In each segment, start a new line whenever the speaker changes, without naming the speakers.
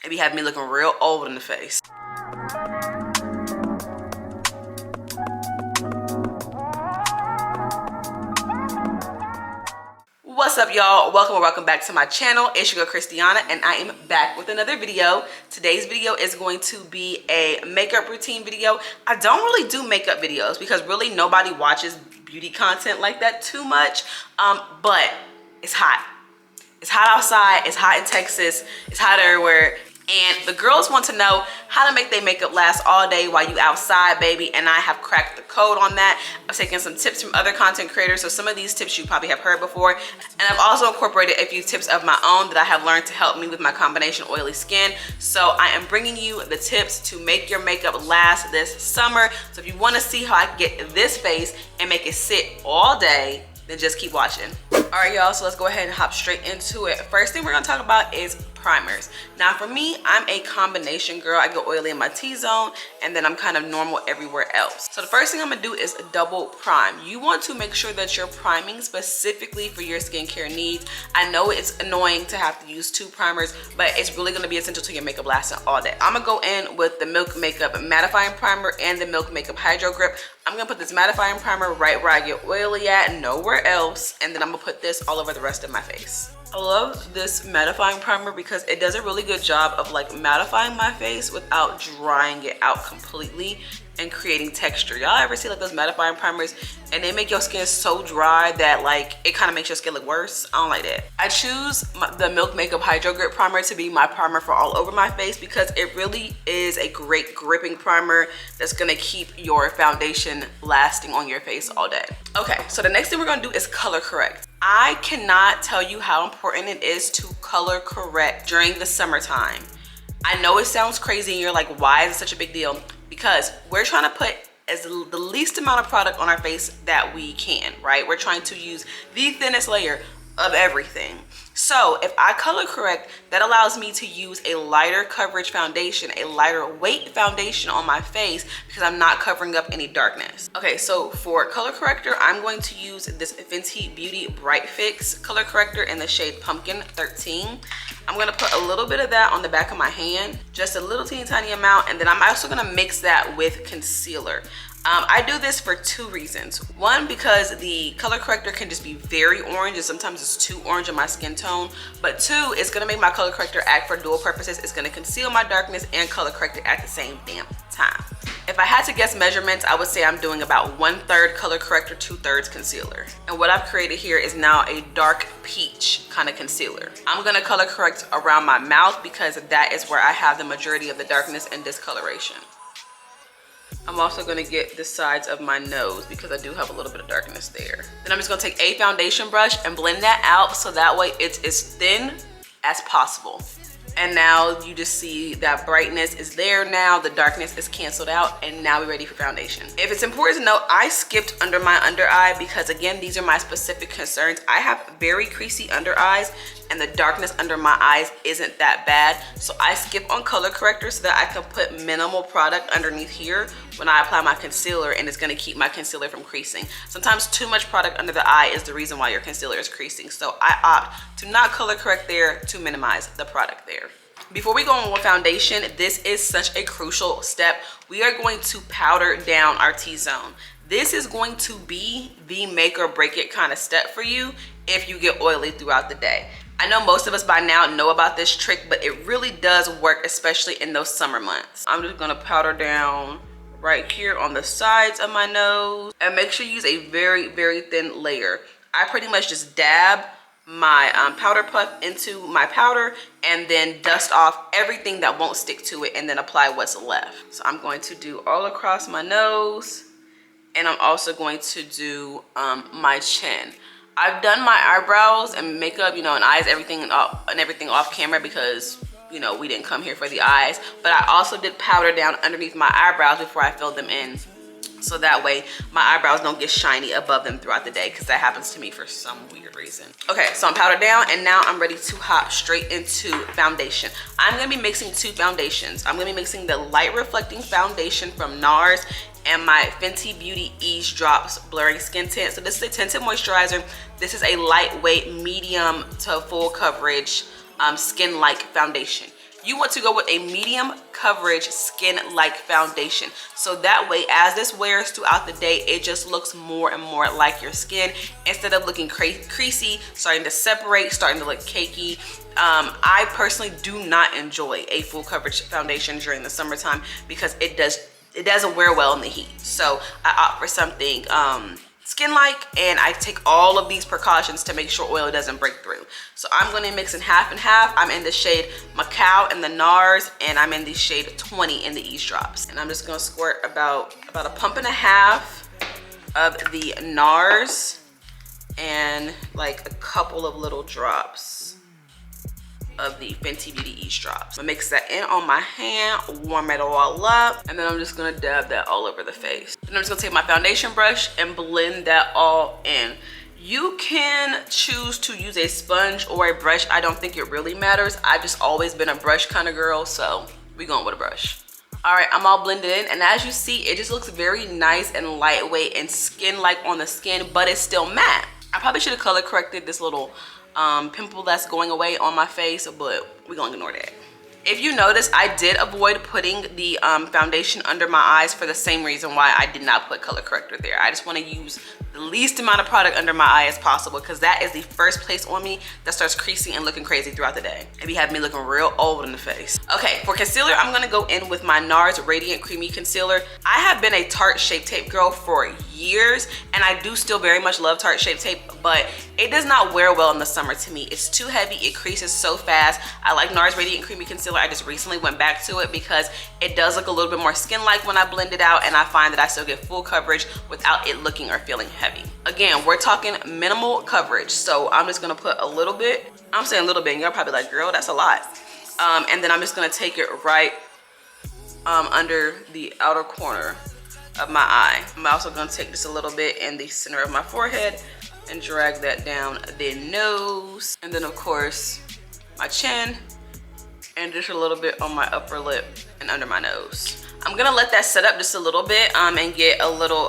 It be having me looking real old in the face. What's up, y'all? Welcome or welcome back to my channel. It's your girl Christiana, and I am back with another video. Today's video is going to be a makeup routine video. I don't really do makeup videos because really nobody watches beauty content like that too much, but it's hot. It's hot outside, it's hot in Texas, it's hot everywhere. And the girls want to know how to make their makeup last all day while you outside, baby. And I have cracked the code on that. I've taken some tips from other content creators. So some of these tips you probably have heard before. And I've also incorporated a few tips of my own that I have learned to help me with my combination oily skin. So I am bringing you the tips to make your makeup last this summer. So if you want to see how I get this face and make it sit all day, then just keep watching. All right, y'all, so let's go ahead and hop straight into it. First thing we're gonna talk about is primers. Now for me, I'm a combination girl. I go oily in my T-zone and then I'm kind of normal everywhere else. So the first thing I'm gonna do is double prime. You want to make sure that you're priming specifically for your skincare needs. I know it's annoying to have to use 2 primers, but it's really gonna be essential to your makeup lasting all day. I'm gonna go in with the Milk Makeup Mattifying Primer and the Milk Makeup Hydro Grip. I'm gonna put this mattifying primer right where I get oily at, nowhere else, and then I'm gonna put this all over the rest of my face. I love this mattifying primer because it does a really good job of like mattifying my face without drying it out completely and creating texture. Y'all ever see like those mattifying primers and they make your skin so dry that like it kind of makes your skin look worse? I don't like that. I choose the Milk Makeup Hydro Grip Primer to be my primer for all over my face because it really is a great gripping primer that's gonna keep your foundation lasting on your face all day. Okay, so the next thing we're gonna do is color correct. I cannot tell you how important it is to color correct during the summertime. I know it sounds crazy and you're like, why is it such a big deal? Because we're trying to put the least amount of product on our face that we can, right? We're trying to use the thinnest layer of everything. So if I color correct, that allows me to use a lighter coverage foundation, a lighter weight foundation on my face because I'm not covering up any darkness. Okay, so for color corrector, I'm going to use this Fenty Beauty Bright Fix color corrector in the shade Pumpkin 13. I'm gonna put a little bit of that on the back of my hand, just a little teeny tiny amount, and then I'm also gonna mix that with concealer. I do this for 2 reasons. One, because the color corrector can just be very orange and sometimes it's too orange in my skin tone. But 2, it's gonna make my color corrector act for dual purposes. It's gonna conceal my darkness and color correct it at the same damn time. If I had to guess measurements, I would say I'm doing about 1/3 color corrector, 2/3 concealer. And what I've created here is now a dark peach kind of concealer. I'm gonna color correct around my mouth because that is where I have the majority of the darkness and discoloration. I'm also gonna get the sides of my nose because I do have a little bit of darkness there. Then I'm just gonna take a foundation brush and blend that out so that way it's as thin as possible. And now you just see that brightness is there now, the darkness is canceled out, and now we're ready for foundation. If it's important to note, I skipped under my under eye because again, these are my specific concerns. I have very creasy under eyes and the darkness under my eyes isn't that bad. So I skip on color corrector so that I can put minimal product underneath here when I apply my concealer, and it's gonna keep my concealer from creasing. Sometimes too much product under the eye is the reason why your concealer is creasing. So I opt to not color correct there to minimize the product there. Before we go on with foundation, this is such a crucial step. We are going to powder down our T-zone. This is going to be the make or break it kind of step for you if you get oily throughout the day. I know most of us by now know about this trick, but it really does work, especially in those summer months. I'm just gonna powder down right here on the sides of my nose and make sure you use a very, very thin layer. I pretty much just dab my powder puff into my powder and then dust off everything that won't stick to it and then apply what's left. So I'm going to do all across my nose, and I'm also going to do my chin. I've done my eyebrows and makeup, you know, and eyes, everything off camera because, you know, we didn't come here for the eyes. But I also did powder down underneath my eyebrows before I filled them in, so that way my eyebrows don't get shiny above them throughout the day, because that happens to me for some weird reason. Okay, so I'm powdered down and now I'm ready to hop straight into foundation. I'm gonna be mixing 2 foundations. I'm gonna be mixing the light reflecting foundation from NARS and my Fenty Beauty Ease Drops Blurring Skin Tint. So this is a tinted moisturizer. This is a lightweight, medium to full coverage, skin-like foundation. you want to go with a medium coverage skin-like foundation. So that way, as this wears throughout the day, it just looks more and more like your skin instead of looking creasy, starting to separate, starting to look cakey. I personally do not enjoy a full coverage foundation during the summertime because it doesn't wear well in the heat. So I opt for something skin-like, and I take all of these precautions to make sure oil doesn't break through. So I'm going to mix in half and half. I'm in the shade Macao in the NARS, and I'm in the shade 20 in the Ease Drops. And I'm just going to squirt about a pump and a half of the NARS and like a couple of little drops of the Fenty Beauty Ease Drops. I'm gonna mix that in on my hand, warm it all up, and then I'm just gonna dab that all over the face. Then I'm just gonna take my foundation brush and blend that all in. You can choose to use a sponge or a brush. I don't think it really matters. I've just always been a brush kind of girl, so we're going with a brush. All right, I'm all blended in, and as you see, it just looks very nice and lightweight and skin-like on the skin, but it's still matte. I probably should have color corrected this little pimple that's going away on my face, but we're gonna ignore that. If you notice, I did avoid putting the foundation under my eyes for the same reason why I did not put color corrector there. I just want to use the least amount of product under my eye as possible because that is the first place on me that starts creasing and looking crazy throughout the day. It be having me looking real old in the face. Okay, for concealer, I'm gonna go in with my NARS Radiant Creamy Concealer. I have been a Tarte Shape Tape girl for years, and I do still very much love Tarte Shape Tape, but it does not wear well in the summer to me. It's too heavy, it creases so fast. I like NARS Radiant Creamy Concealer. I just recently went back to it because it does look a little bit more skin-like when I blend it out, and I find that I still get full coverage without it looking or feeling heavy. Again, we're talking minimal coverage, so I'm just gonna put a little bit. I'm saying a little bit, and you're probably like, girl, that's a lot. And then I'm just gonna take it right under the outer corner of my eye. I'm also gonna take just a little bit in the center of my forehead and drag that down the nose, and then of course my chin, and just a little bit on my upper lip and under my nose. I'm gonna let that set up just a little bit and get a little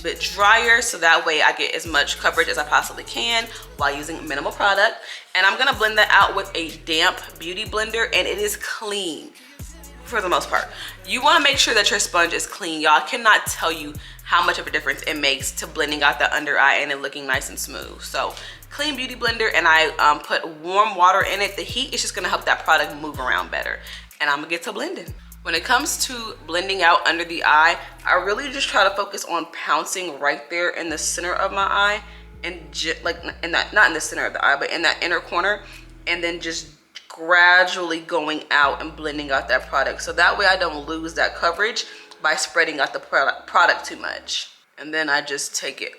bit drier, so that way I get as much coverage as I possibly can while using minimal product. And I'm gonna blend that out with a damp beauty blender, and it is clean for the most part. You wanna make sure that your sponge is clean. Y'all, cannot tell you how much of a difference it makes to blending out the under eye and it looking nice and smooth. So clean beauty blender, and I put warm water in it. The heat is just gonna help that product move around better. And I'm gonna get to blending. When it comes to blending out under the eye, I really just try to focus on pouncing right there in the center of my eye, and like in that, not in the center of the eye, but in that inner corner, and then just gradually going out and blending out that product. So that way I don't lose that coverage by spreading out the product too much. And then I just take it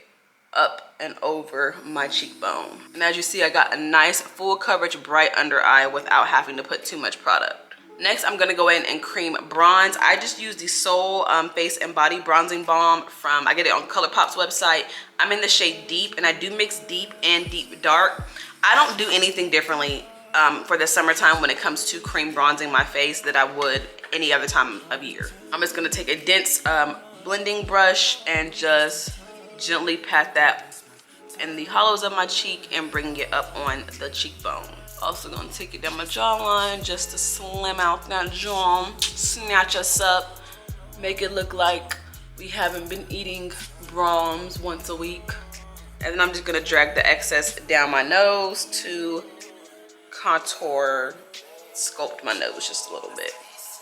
up and over my cheekbone. And as you see, I got a nice full coverage bright under eye without having to put too much product. Next, I'm gonna go in and cream bronze. I just use the Soul Face and Body Bronzing Balm from, I get it on ColourPop's website. I'm in the shade Deep, and I do mix deep and deep dark. I don't do anything differently for the summertime when it comes to cream bronzing my face that I would any other time of year. I'm just gonna take a dense blending brush and just gently pat that in the hollows of my cheek and bring it up on the cheekbone. Also gonna take it down my jawline just to slim out that jaw, snatch us up, make it look like we haven't been eating Brahms once a week. And then I'm just gonna drag the excess down my nose to contour, sculpt my nose just a little bit.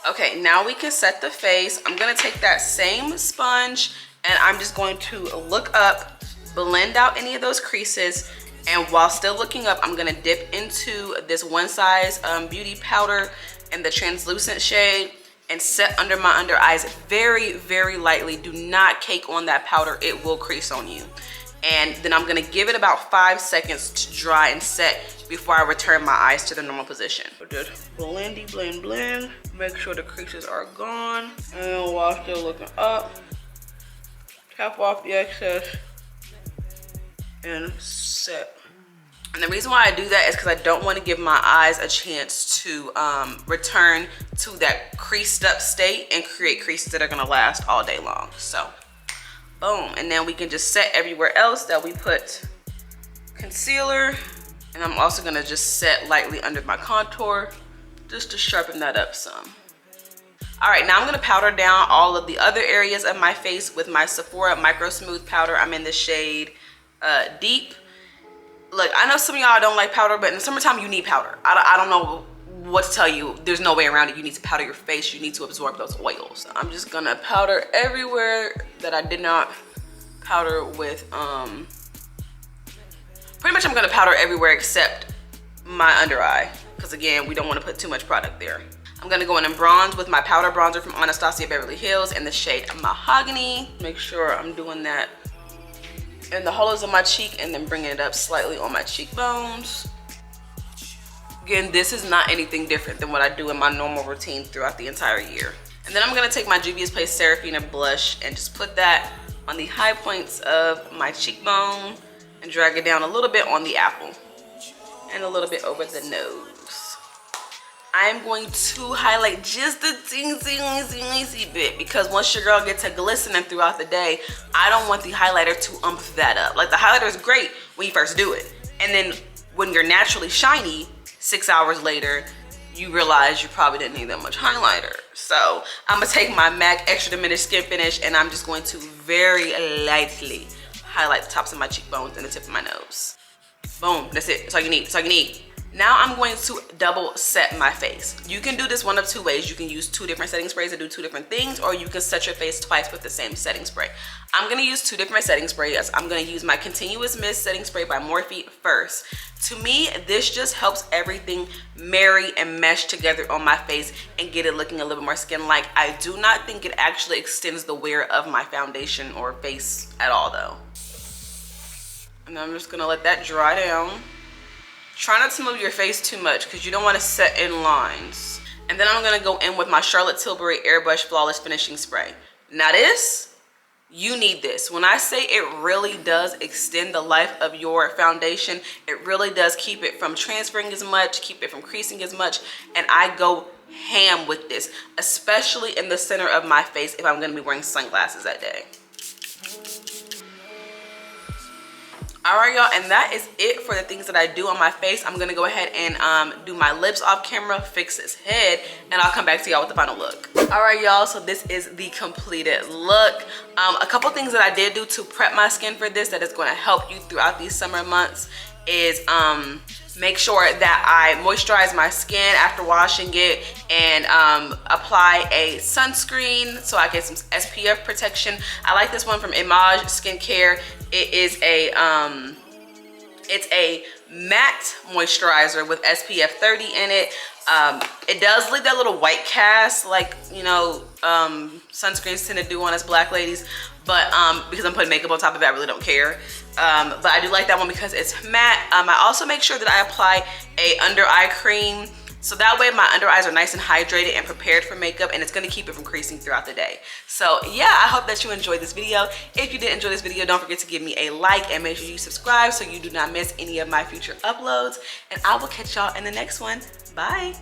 Okay, now we can set the face. I'm gonna take that same sponge, and I'm just going to look up, blend out any of those creases, and while still looking up, I'm gonna dip into this One Size beauty powder in the translucent shade and set under my under eyes very, very lightly. Do not cake on that powder, it will crease on you. And then I'm gonna give it about 5 seconds to dry and set before I return my eyes to the normal position. So just blendy, blend, blend. Make sure the creases are gone. And while still looking up, tap off the excess and set. And the reason why I do that is because I don't want to give my eyes a chance to return to that creased up state and create creases that are gonna last all day long. So, boom. And then we can just set everywhere else that we put concealer. And I'm also gonna just set lightly under my contour just to sharpen that up some. All right, now I'm gonna powder down all of the other areas of my face with my Sephora Micro Smooth Powder. I'm in the shade Deep. Look, I know some of y'all don't like powder, but in the summertime, you need powder. I don't know what to tell you. There's no way around it. You need to powder your face. You need to absorb those oils. I'm just gonna powder everywhere that I did not powder with. Pretty much I'm gonna powder everywhere except my under eye, because again, we don't want to put too much product there. I'm gonna go in and bronze with my powder bronzer from Anastasia Beverly Hills in the shade Mahogany. Make sure I'm doing that in the hollows of my cheek and then bringing it up slightly on my cheekbones. Again, this is not anything different than what I do in my normal routine throughout the entire year. And then I'm gonna take my Juvia's Place Seraphina blush and just put that on the high points of my cheekbone and drag it down a little bit on the apple and a little bit over the nose. I'm going to highlight just the teensy bit, because once your girl gets to glistening throughout the day, I don't want the highlighter to umph that up. Like, the highlighter is great when you first do it, and then when you're naturally shiny 6 hours later, you realize you probably didn't need that much highlighter. So I'm gonna take my MAC Extra Diminished Skin Finish and I'm just going to very lightly highlight the tops of my cheekbones and the tip of my nose. Boom, that's it. That's all you need. That's all you need. Now I'm going to double set my face. You can do this one of two ways. You can use 2 different setting sprays to do 2 different things, or you can set your face twice with the same setting spray. I'm gonna use 2 different setting sprays. I'm gonna use my Continuous Mist setting spray by Morphe first. To me, this just helps everything marry and mesh together on my face and get it looking a little bit more skin-like. I do not think it actually extends the wear of my foundation or face at all though. And I'm just gonna let that dry down. Try not to move your face too much because you don't want to set in lines. And then I'm gonna go in with my Charlotte Tilbury Airbrush Flawless Finishing Spray. Now this, you need this. When I say it really does extend the life of your foundation, it really does keep it from transferring as much, keep it from creasing as much, and I go ham with this, especially in the center of my face if I'm gonna be wearing sunglasses that day. All right, y'all, and that is it for the things that I do on my face. I'm gonna go ahead and do my lips off camera, fix his head, and I'll come back to y'all with the final look. All right, y'all, so this is the completed look. A couple things that I did do to prep my skin for this that is gonna help you throughout these summer months is make sure that I moisturize my skin after washing it and apply a sunscreen so I get some SPF protection. I like this one from Image Skincare. It is it's a matte moisturizer with SPF 30 in it. It does leave that little white cast like, you know, sunscreens tend to do on us black ladies, but because I'm putting makeup on top of it, I really don't care. But I do like that one because it's matte. I also make sure that I apply a under eye cream, so that way my under eyes are nice and hydrated and prepared for makeup, and it's gonna keep it from creasing throughout the day. So yeah, I hope that you enjoyed this video. If you did enjoy this video, don't forget to give me a like and make sure you subscribe so you do not miss any of my future uploads. And I will catch y'all in the next one. Bye.